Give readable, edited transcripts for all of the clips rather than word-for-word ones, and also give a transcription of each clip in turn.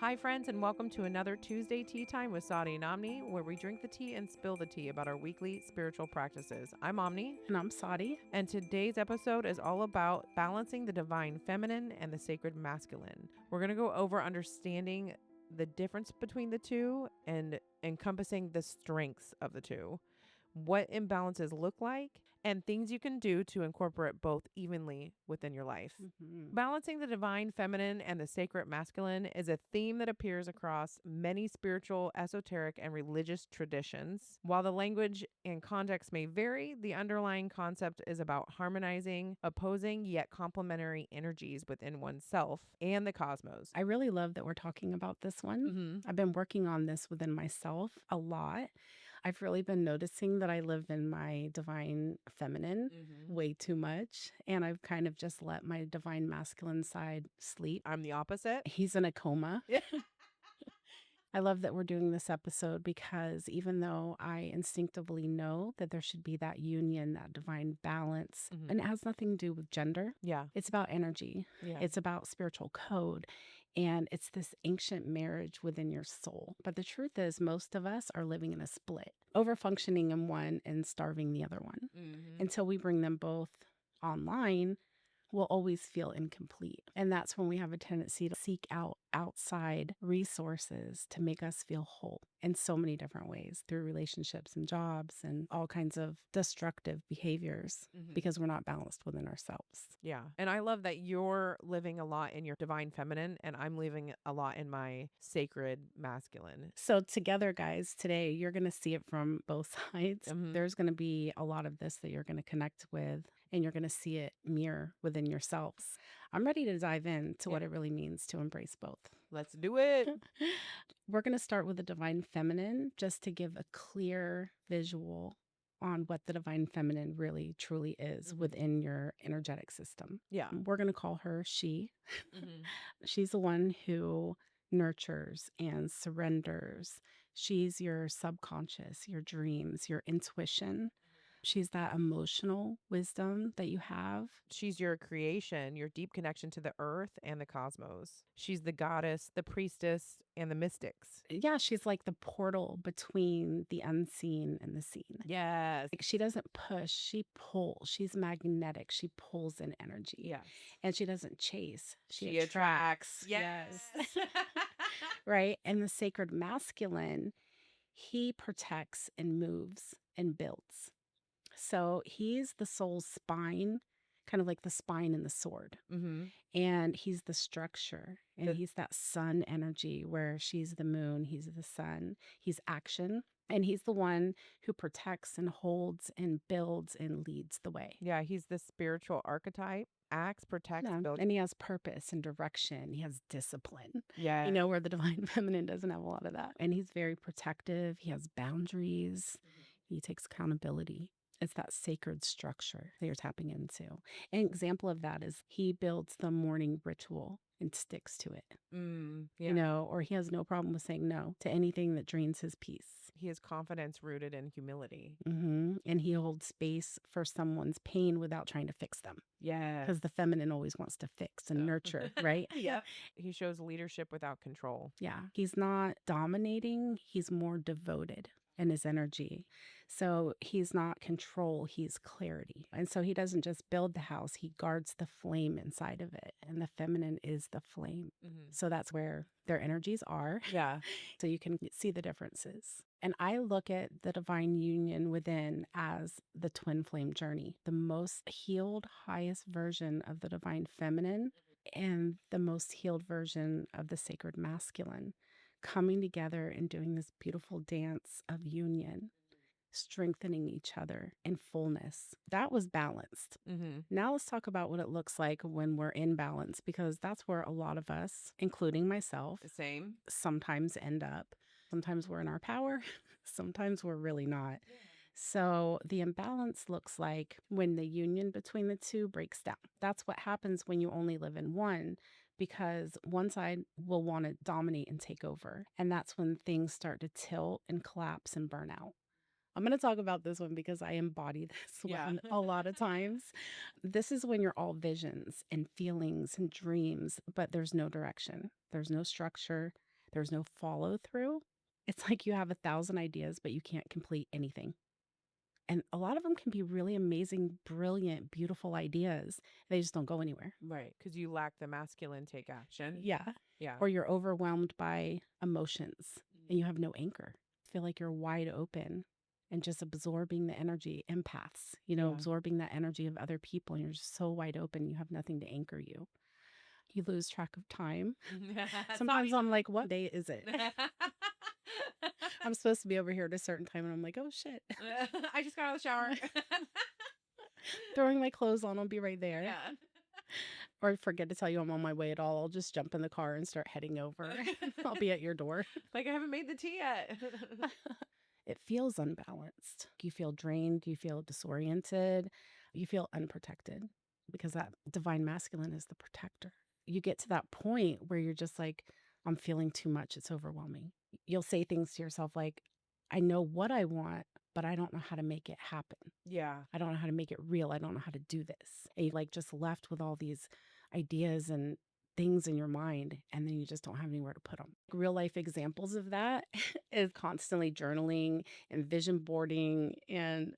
Hi, friends, and welcome to another Tuesday Tea Time with Sahdi and Omni, where we drink the tea and spill the tea about our weekly spiritual practices. I'm Omni. And I'm Sahdi. And today's episode is all about balancing the divine feminine and the sacred masculine. We're going to go over understanding the difference between the two and encompassing the strengths of the two, what imbalances look like, and things you can do to incorporate both evenly within your life. Balancing the divine feminine and the sacred masculine is a theme that appears across many spiritual, esoteric, and religious traditions. While the language and context may vary, the underlying concept is about harmonizing opposing yet complementary energies within oneself and the cosmos. I really love that we're talking about this one. I've been working on this within myself a lot. I've really been noticing that I live in my divine feminine way too much. And I've kind of just let my divine masculine side sleep. I'm the opposite. He's in a coma. I love that we're doing this episode because even though I instinctively know that there should be that union, that divine balance, and it has nothing to do with gender. Yeah. It's about energy. Yeah. It's about spiritual code. And it's this ancient marriage within your soul. But the truth is, most of us are living in a split, over-functioning in one and starving the other one. Until we bring them both online, we'll always feel incomplete. And that's when we have a tendency to seek out outside resources to make us feel whole in so many different ways, through relationships and jobs and all kinds of destructive behaviors because we're not balanced within ourselves. Yeah. And I love that you're living a lot in your divine feminine and I'm living a lot in my sacred masculine. So together, guys, today you're going to see it from both sides. There's going to be a lot of this that you're going to connect with and you're going to see it mirror within yourselves. I'm ready to dive into what it really means to embrace both. Let's do it. We're going to start with the divine feminine just to give a clear visual on what the divine feminine really truly is within your energetic system. Yeah. We're going to call her she. She's the one who nurtures and surrenders. She's your subconscious, your dreams, your intuition. She's that emotional wisdom that you have. She's your creation, your deep connection to the earth and the cosmos. She's the goddess, the priestess, and the mystics. Yeah, she's like the portal between the unseen and the seen. Yes. Like she doesn't push, she pulls. She's magnetic. She pulls in energy. Yeah. And she doesn't chase. She attracts. Yes. Right? And the sacred masculine, he protects and moves and builds. So he's the soul's spine, kind of like the spine and the sword. And he's the structure. And he's that sun energy where she's the moon, he's the sun. He's action. And he's the one who protects and holds and builds and leads the way. Yeah, he's the spiritual archetype. Acts, protects, builds. And he has purpose and direction. He has discipline. Yeah. You know, where the divine feminine doesn't have a lot of that. And he's very protective. He has boundaries. He takes accountability. It's that sacred structure that you're tapping into. An example of that is he builds the morning ritual and sticks to it. You know, or he has no problem with saying no to anything that drains his peace. He has confidence rooted in humility. And he holds space for someone's pain without trying to fix them. Yeah. Because the feminine always wants to fix and nurture, right? Yeah. He shows leadership without control. Yeah. He's not dominating. He's more devoted in his energy. So he's not control, he's clarity. And so he doesn't just build the house, he guards the flame inside of it. And the feminine is the flame. So that's where their energies are. Yeah. So you can see the differences. And I look at the divine union within as the twin flame journey, the most healed, highest version of the divine feminine and the most healed version of the sacred masculine, coming together and doing this beautiful dance of union, strengthening each other in fullness. That was balanced. Now let's talk about what it looks like when we're in balance, because that's where a lot of us, including myself, Same. sometimes end up. Sometimes we're in our power. Sometimes we're really not. So the imbalance looks like when the union between the two breaks down. That's what happens when you only live in one, because one side will want to dominate and take over. And that's when things start to tilt and collapse and burn out. I'm going to talk about this one because I embody this one a lot of times. This is when you're all visions and feelings and dreams, but there's no direction. There's no structure. There's no follow through. It's like you have 1,000 ideas, but you can't complete anything. And a lot of them can be really amazing, brilliant, beautiful ideas. They just don't go anywhere. Right. Because you lack the masculine take action. Yeah. Yeah. Or you're overwhelmed by emotions and you have no anchor. Feel like you're wide open and just absorbing the energy, empaths, Yeah. absorbing that energy of other people. And you're just so wide open, you have nothing to anchor you. You lose track of time. Sometimes I'm like, what day is it? I'm supposed to be over here at a certain time, and I'm like, oh shit. I just got out of the shower. Throwing my clothes on, I'll be right there. Yeah. Or forget to tell you I'm on my way at all. I'll just jump in the car and start heading over. I'll be at your door. Like, I haven't made the tea yet. It feels unbalanced. You feel drained. You feel disoriented. You feel unprotected because that divine masculine is the protector. You get to that point where you're just like, I'm feeling too much. It's overwhelming. You'll say things to yourself like, I know what I want, but I don't know how to make it happen. Yeah. I don't know how to make it real. I don't know how to do this. And you like just left with all these ideas and things in your mind, and then you just don't have anywhere to put them. Real life examples of that is constantly journaling and vision boarding, and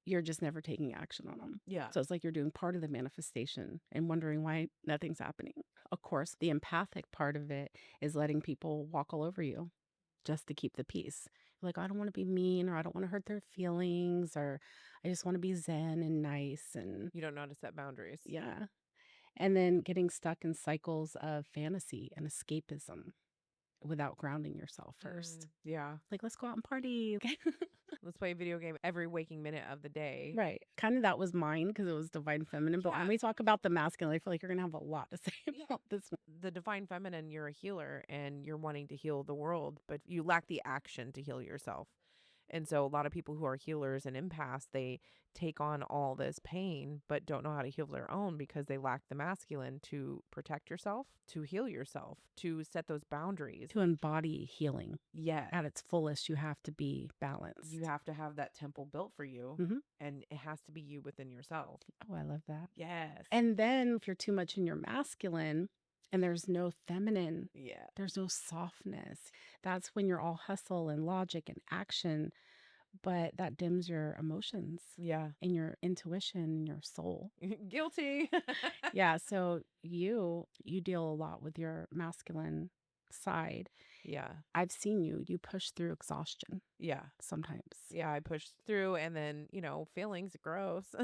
you're just never taking action on them. Yeah. So it's like you're doing part of the manifestation and wondering why nothing's happening. Of course, the empathic part of it is letting people walk all over you just to keep the peace. Like, I don't want to be mean, or I don't want to hurt their feelings, or I just want to be zen and nice. And You don't know how to set boundaries. yeah. And then getting stuck in cycles of fantasy and escapism without grounding yourself first. Yeah. Like, let's go out and party. Let's play a video game every waking minute of the day. Right. Kind of that was mine because it was divine feminine. But when we talk about the masculine, I feel like you're going to have a lot to say about this one. The divine feminine, you're a healer and you're wanting to heal the world, but you lack the action to heal yourself. And so a lot of people who are healers and empaths, they take on all this pain, but don't know how to heal their own because they lack the masculine to protect yourself, to heal yourself, to set those boundaries. To embody healing Yeah. at its fullest, you have to be balanced. You have to have that temple built for you, and it has to be you within yourself. Oh, I love that. Yes. And then if you're too much in your masculine and there's no feminine, yeah, there's no softness, that's when you're all hustle and logic and action, but that dims your emotions. Yeah. And your intuition and your soul. Guilty. Yeah. So you deal a lot with your masculine side. Yeah. I've seen you push through exhaustion. Yeah. Sometimes. Yeah. I push through, and then, feelings gross.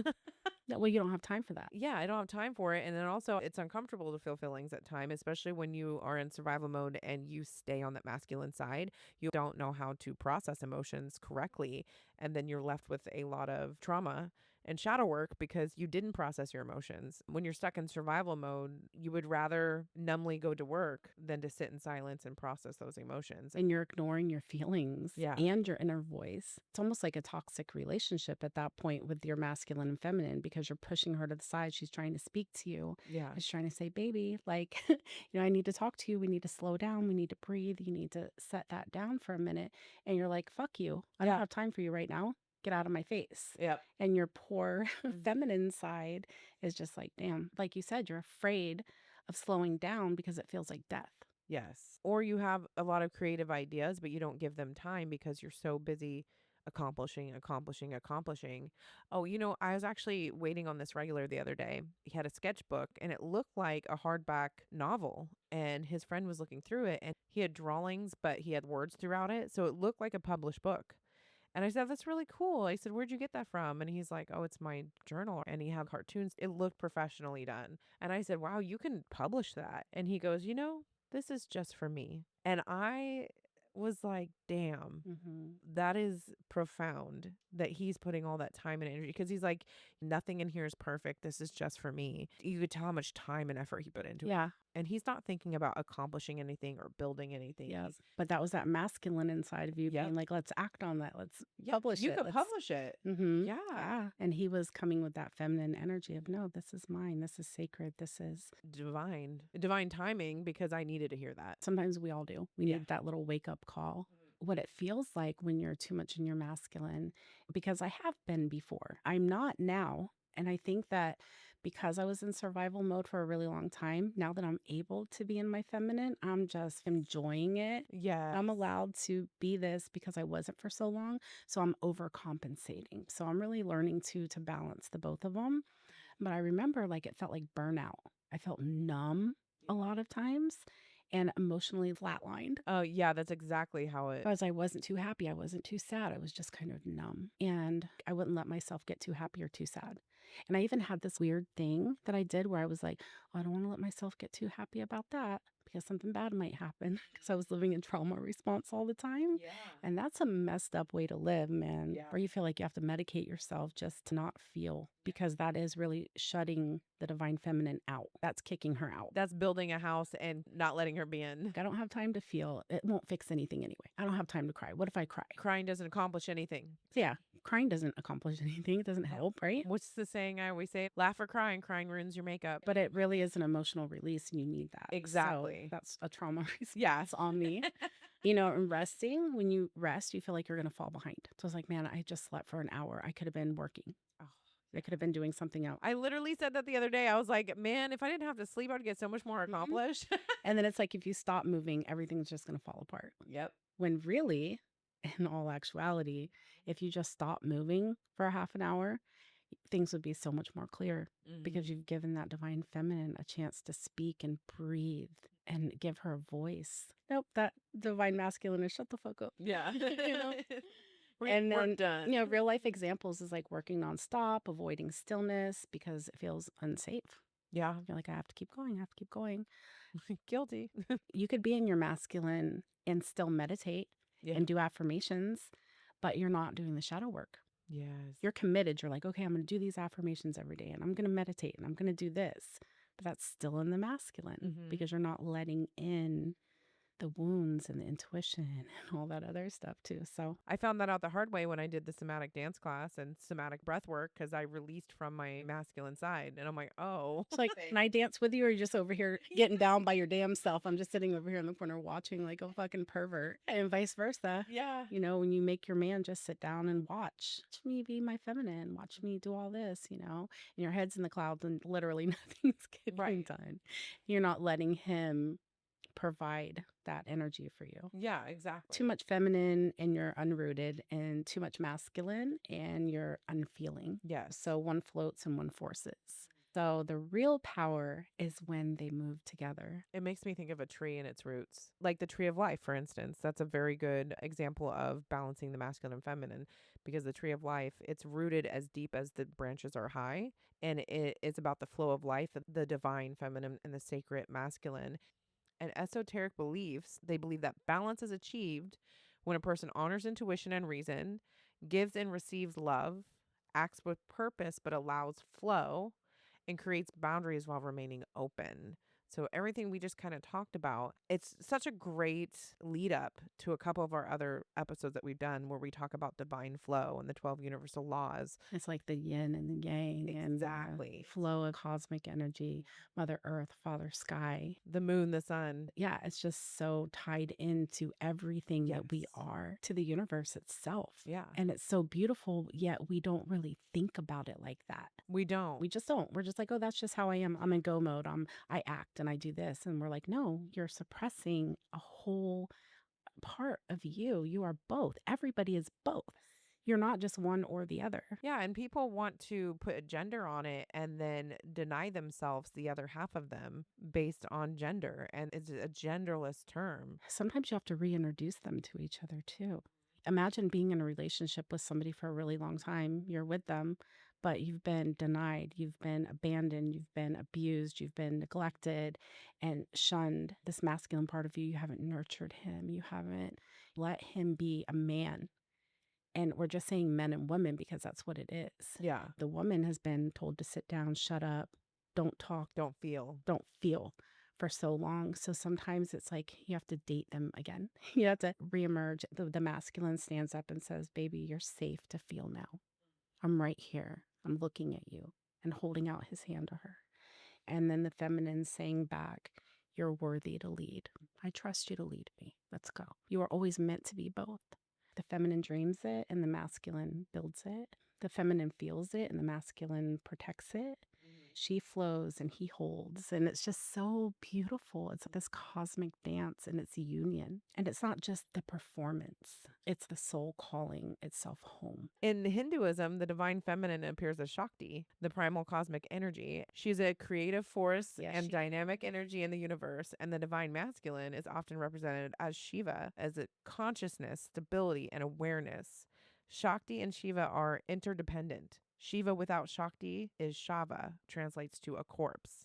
Well, you don't have time for that. Yeah, I don't have time for it. And then also it's uncomfortable to feel feelings at time, especially when you are in survival mode and you stay on that masculine side. You don't know how to process emotions correctly. And then you're left with a lot of trauma and shadow work because you didn't process your emotions. When you're stuck in survival mode, you would rather numbly go to work than to sit in silence and process those emotions. And you're ignoring your feelings and your inner voice. It's almost like a toxic relationship at that point with your masculine and feminine because you're pushing her to the side. She's trying to speak to you. Yeah. She's trying to say, baby, like, I need to talk to you. We need to slow down. We need to breathe. You need to set that down for a minute. And you're like, fuck you. I don't have time for you right now. Get out of my face. Yep. And your poor feminine side is just like, damn, like you said, you're afraid of slowing down because it feels like death. Yes. Or you have a lot of creative ideas, but you don't give them time because you're so busy accomplishing. Oh, I was actually waiting on this regular the other day. He had a sketchbook and it looked like a hardback novel, and his friend was looking through it and he had drawings, but he had words throughout it. So it looked like a published book. And I said, that's really cool. I said, where'd you get that from? And he's like, oh, it's my journal. And he had cartoons. It looked professionally done. And I said, wow, you can publish that. And he goes, this is just for me. And I was like, damn, that is profound that he's putting all that time and energy, because he's like, nothing in here is perfect. This is just for me. You could tell how much time and effort he put into it. Yeah. And he's not thinking about accomplishing anything or building anything. Yeah. But that was that masculine inside of you being like, let's act on that. Let's publish it. You could publish it. Yeah. And he was coming with that feminine energy of, no, this is mine. This is sacred. This is divine timing, because I needed to hear that. Sometimes we all do. We need that little wake up call. What it feels like when you're too much in your masculine, because I have been before. I'm not now. And I think that because I was in survival mode for a really long time. Now that I'm able to be in my feminine, I'm just enjoying it. Yeah. I'm allowed to be this because I wasn't for so long. So I'm overcompensating. So I'm really learning to balance the both of them. But I remember like it felt like burnout. I felt numb a lot of times and emotionally flatlined. Oh, yeah, that's exactly how it. Because I wasn't too happy. I wasn't too sad. I was just kind of numb. And I wouldn't let myself get too happy or too sad. And I even had this weird thing that I did where I was like, oh, I don't want to let myself get too happy about that because something bad might happen because I was living in trauma response all the time. Yeah. And that's a messed up way to live, man. Yeah. Where you feel like you have to medicate yourself just to not feel, because that is really shutting the divine feminine out. That's kicking her out. That's building a house and not letting her be in. I don't have time to feel. It won't fix anything anyway. I don't have time to cry. What if I cry? Crying doesn't accomplish anything. Yeah, crying doesn't accomplish anything. It doesn't help, right? What's the saying I always say? Laugh or cry, and crying ruins your makeup. But it really is an emotional release and you need that. Exactly. So that's a trauma response Yeah. on me. And resting, when you rest, you feel like you're going to fall behind. So it's like, man, I just slept for an hour. I could have been working. Oh. I could have been doing something else. I literally said that the other day. I was like, man, if I didn't have to sleep, I would get so much more accomplished. And then it's like, if you stop moving, everything's just going to fall apart. Yep. When really, in all actuality, if you just stop moving for a half an hour, things would be so much more clear because you've given that divine feminine a chance to speak and breathe and give her a voice. Nope, that divine masculine is shut the fuck up. Yeah. And we're then, done. real life examples is like working nonstop, avoiding stillness because it feels unsafe. Yeah. You're like, I have to keep going. I have to keep going. Guilty. You could be in your masculine and still meditate and do affirmations, but you're not doing the shadow work. Yes. You're committed. You're like, okay, I'm going to do these affirmations every day and I'm going to meditate and I'm going to do this. But that's still in the masculine because you're not letting in the wounds and the intuition and all that other stuff too. So I found that out the hard way when I did the somatic dance class and somatic breath work because I released from my masculine side. And I'm like, oh. it's like, can I dance with you or are you just over here getting down by your damn self? I'm just sitting over here in the corner watching like a fucking pervert, and vice versa. Yeah. When you make your man just sit down and watch me be my feminine, watch me do all this, and your head's in the clouds and literally nothing's getting done. You're not letting him provide that energy for you. Yeah, exactly. Too much feminine and you're unrooted, and too much masculine and you're unfeeling. Yes. So one floats and one forces. So the real power is when they move together. It makes me think of a tree and its roots. Like the tree of life, for instance. That's a very good example of balancing the masculine and feminine, because the tree of life, it's rooted as deep as the branches are high. And it's about the flow of life, the divine feminine and the sacred masculine. And esoteric beliefs, they believe that balance is achieved when a person honors intuition and reason, gives and receives love, acts with purpose but allows flow, and creates boundaries while remaining open. So everything we just kind of talked about, it's such a great lead up to a couple of our other episodes that we've done where we talk about divine flow and the 12 universal laws. It's like the yin and the yang. Exactly. And the flow of cosmic energy, Mother Earth, Father Sky, the moon, the sun. Yeah, it's just so tied into everything that we are, to the universe itself. Yeah. And it's so beautiful, yet we don't really think about it like that. We don't. We just don't. We're just like, oh, that's just how I am. I'm in go mode. I act and I do this. And we're like, no, you're suppressing a whole part of you. You are both. Everybody is both. You're not just one or the other. Yeah, and people want to put a gender on it and then deny themselves the other half of them based on gender. And it's a genderless term. Sometimes you have to reintroduce them to each other too. Imagine being in a relationship with somebody for a really long time. You're with them, but you've been denied, you've been abandoned, you've been abused, you've been neglected and shunned. This masculine part of you, you haven't nurtured him. You haven't let him be a man. And we're just saying men and women because that's what it is. Yeah. The woman has been told to sit down, shut up, don't talk, don't feel for so long. So sometimes it's like you have to date them again. You have to reemerge. The masculine stands up and says, baby, you're safe to feel now. I'm right here. I'm looking at you, and holding out his hand to her. And then the feminine saying back, you're worthy to lead. I trust you to lead me. Let's go. You are always meant to be both. The feminine dreams it and the masculine builds it. The feminine feels it and the masculine protects it. She flows and he holds. And it's just so beautiful. It's this cosmic dance and it's a union. And it's not just the performance, it's the soul calling itself home. In Hinduism, the divine feminine appears as Shakti, the primal cosmic energy. She's a creative force and dynamic energy in the universe, and the divine masculine is often represented as Shiva, as a consciousness, stability, and awareness. Shakti and Shiva are interdependent. Shiva without Shakti is Shava, translates to a corpse.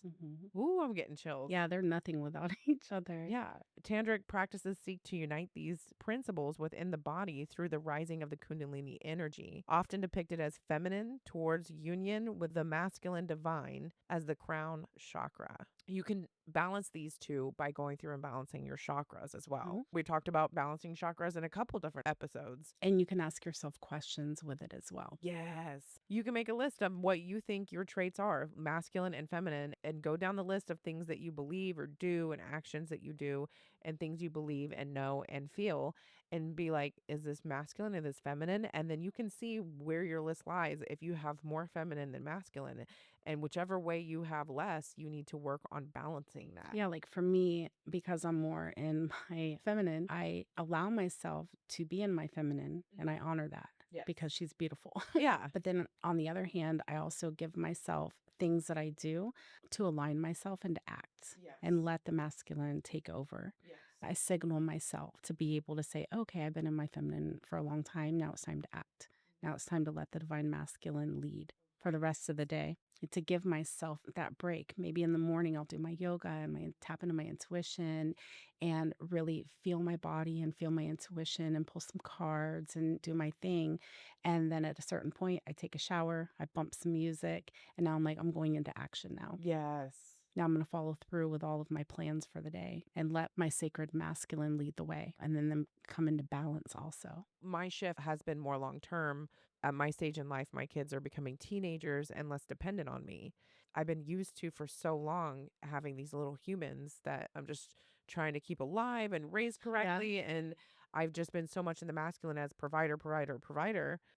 Ooh, I'm getting chills. Yeah, they're nothing without each other. Yeah. Tantric practices seek to unite these principles within the body through the rising of the Kundalini energy, often depicted as feminine towards union with the masculine divine as the crown chakra. You can balance these two by going through and balancing your chakras as well. We talked about balancing chakras in a couple different episodes. And you can ask yourself questions with it as well. Yes. You can make a list of what you think your traits are, masculine and feminine, and go down the list of things that you believe or do and actions that you do and things you believe and know and feel, and be like, is this masculine? Is this feminine? And then you can see where your list lies if you have more feminine than masculine. And whichever way you have less, you need to work on balancing that. Yeah, like for me, because I'm more in my feminine, I allow myself to be in my feminine and I honor that. Yes. Because she's beautiful. Yeah. But then on the other hand, I also give myself things that I do to align myself and to act and let the masculine take over. Yes. I signal myself to be able to say, okay, I've been in my feminine for a long time. Now it's time to act. Now it's time to let the divine masculine lead for the rest of the day. To give myself that break. Maybe in the morning I'll do my yoga and tap into my intuition and really feel my body and feel my intuition and pull some cards and do my thing. And then at a certain point I take a shower, I bump some music, and now I'm like, I'm going into action now. Yes. Now I'm going to follow through with all of my plans for the day and let my sacred masculine lead the way, and then them come into balance also. My shift has been more long term. At my stage in life, my kids are becoming teenagers and less dependent on me. I've been used to for so long having these little humans that I'm just trying to keep alive and raise correctly. And I've just been so much in the masculine as provider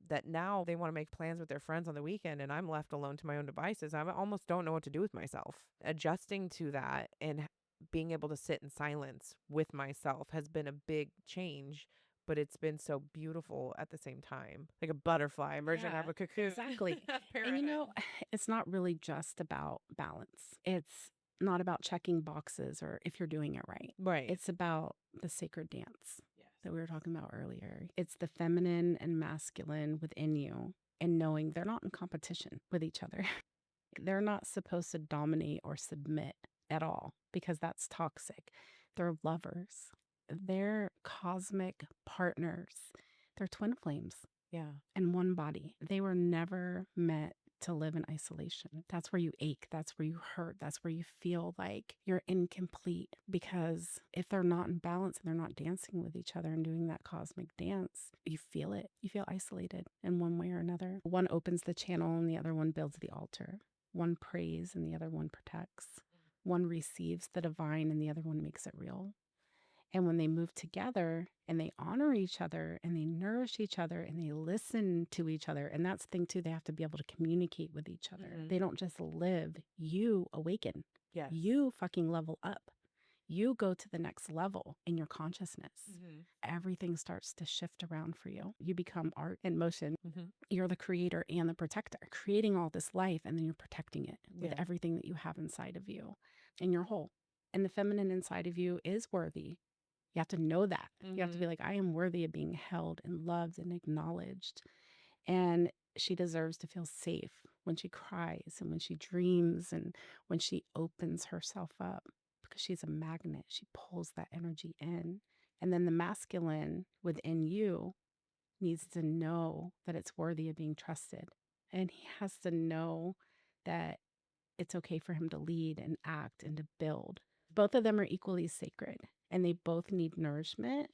that now they want to make plans with their friends on the weekend and I'm left alone to my own devices. I almost don't know what to do with myself. Adjusting to that and being able to sit in silence with myself has been a big change, but it's been so beautiful at the same time. Like a butterfly emerging out of a cocoon. Exactly. And it's not really just about balance. It's not about checking boxes or if you're doing it right. Right. It's about the sacred dance that we were talking about earlier. It's the feminine and masculine within you and knowing they're not in competition with each other. They're not supposed to dominate or submit at all because that's toxic. They're lovers. They're cosmic partners. They're twin flames. Yeah. And one body. They were never meant to live in isolation. That's where you ache. That's where you hurt. That's where you feel like you're incomplete, because if they're not in balance and they're not dancing with each other and doing that cosmic dance, you feel it. You feel isolated in one way or another. One opens the channel and the other one builds the altar. One prays and the other one protects. One receives the divine and the other one makes it real. And when they move together and they honor each other and they nourish each other and they listen to each other, and that's the thing too, they have to be able to communicate with each other. They don't just live. You awaken. Yes. You fucking level up. You go to the next level in your consciousness. Everything starts to shift around for you. You become art in motion. You're the creator and the protector, creating all this life, and then you're protecting it with everything that you have inside of you, and you're whole. And the feminine inside of you is worthy. You have to know that. You have to be like, I am worthy of being held and loved and acknowledged. And she deserves to feel safe when she cries and when she dreams and when she opens herself up, because she's a magnet. She pulls that energy in. And then the masculine within you needs to know that it's worthy of being trusted. And he has to know that it's okay for him to lead and act and to build. Both of them are equally sacred, and they both need nourishment,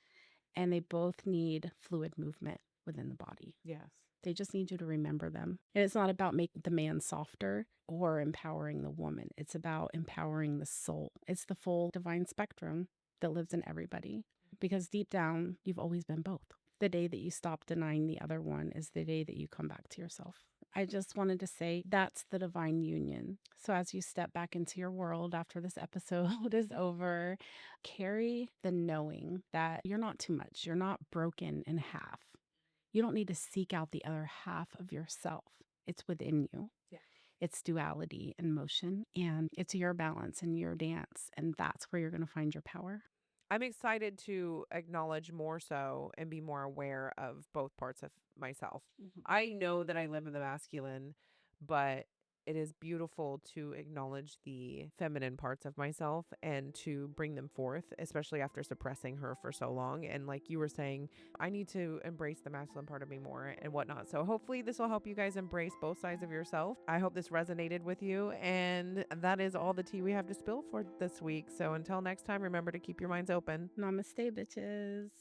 and they both need fluid movement within the body. Yes. They just need you to remember them. And it's not about making the man softer or empowering the woman. It's about empowering the soul. It's the full divine spectrum that lives in everybody, because deep down, you've always been both. The day that you stop denying the other one is the day that you come back to yourself I just wanted to say that's the divine union. So as you step back into your world after this episode is over, carry the knowing that you're not too much. You're not broken in half. You don't need to seek out the other half of yourself. It's within you. Yeah. It's duality and motion, and it's your balance and your dance. And that's where you're going to find your power. I'm excited to acknowledge more so and be more aware of both parts of myself. I know that I live in the masculine, but it is beautiful to acknowledge the feminine parts of myself and to bring them forth, especially after suppressing her for so long. And like you were saying, I need to embrace the masculine part of me more and whatnot. So hopefully this will help you guys embrace both sides of yourself. I hope this resonated with you. And that is all the tea we have to spill for this week. So until next time, remember to keep your minds open. Namaste, bitches.